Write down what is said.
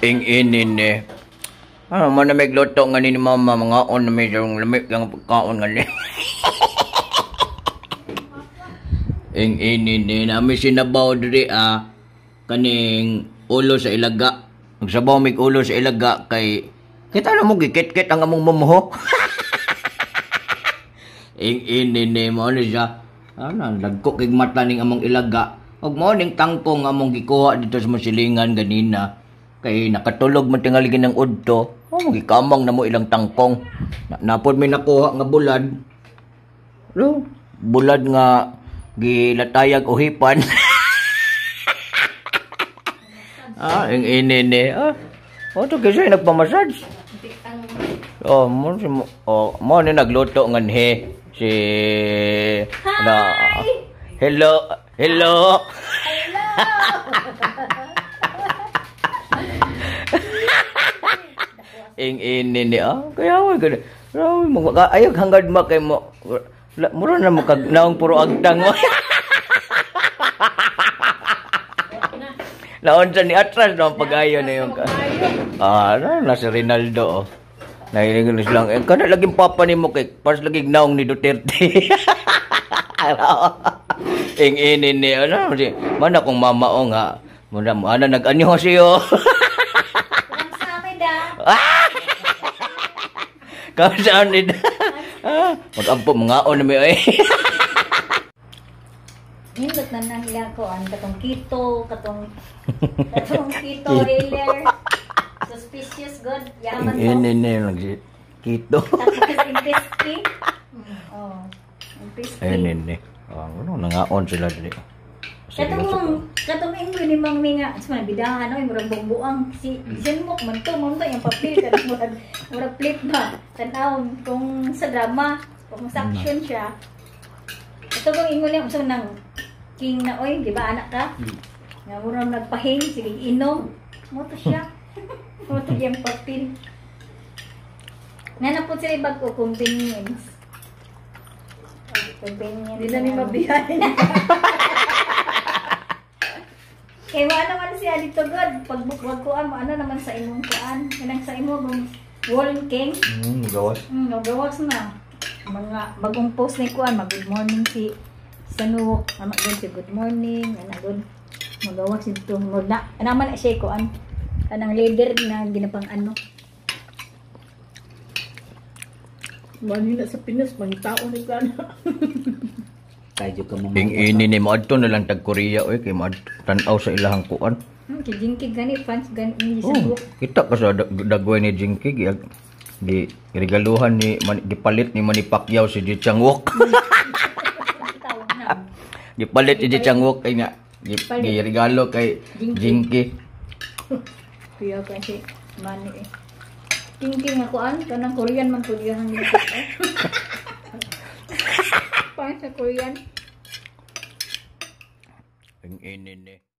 Ing-inin eh. Ano man na may gluto nga ni mama, mga on na may lamig lang pagkaon nga ni. Ing-inin eh. Nami sinabaw diri kaning ulo sa ilaga. Magsabaw mig ulo sa ilaga kay kita na mo gikit-kit ang among mamuho. Ing-inin eh. Mo ni siya. Lagko kay mata ning among ilaga. Ug mo ning tangkong among gikuha dito sa masilingan ganina. Kay nakatulog man tingali ng udto. Gikamang na mo ilang tangkong. Napod may nakuha nga bulad. Bulad nga gilatayag uhipan. Ang inene. Ito kasi nagpamassage. Mo ni nagluto nga he. Si... Hi! Hello! Hello! Ing-inin niya. Kaya ako gano'n. Ayog hanggang makay mo. Mura na mo kagnaong puro agtang mo. Naon sa ni atras na pag-ayo na yung... nasa Rinaldo. Nahilig na silang. Kada laging papa ni mo kay pas laging naong ni Duterte. Ing-inin niya. Mana kong mamaong ha. Muna mo. Nag-anyo siyo. Kamsahamnida. Mag-ampo mga on na may Nindot na nang ilakoan katong keto, katong keto healer. Suspicious god. Yaman to. Ini keto. Tapos intestine. Intestine. Ano nangaon sila dili. Katong inggo ni Mang Minga, sa bidahan no, murag bungbuang si Zenmok man to yung papel kadang murag flip ba. Tanawon kung sa drama, kung sa action siya. Ito bang ingo niya usang nang king na oy, di ba anak ka? Nga murag nagpahing sige inom. Mo to siya. Mo to yung papel. Nanapod sila bag ko convenience. Convenience. Hindi na ni mabiyahin. Kaya ano man siya dito god, pagbukwag kuan mo ano naman sa imong kuan, kanang sa imo bang wall king. Gawas. Gawas na. Mga bagong post ni kuan, good morning si Sanuok, ama good si good morning, ana good. Magawas dito mo na. Ana man siya kuan. Kanang leader na ginapang ano. Manila sa Pinas, mangitao ni kana. Kayo ka mga Ing-ini ni Madto na lang tag Korea oy kay tanaw sa ilahang kuan. Kay Jinky gani fans gani ni Sanuok. Kita ka sa dagway ni Jinky di regaluhan ni gipalit ni Manny Pacquiao si Ji Chang-wook. Gipalit si Ji Chang-wook kay nga giregalo kay Jinky. Kuya kasi Manny eh. Jinky nga kuan kanang Korean man pud yang nila. Sa Korean. Ing-ini ni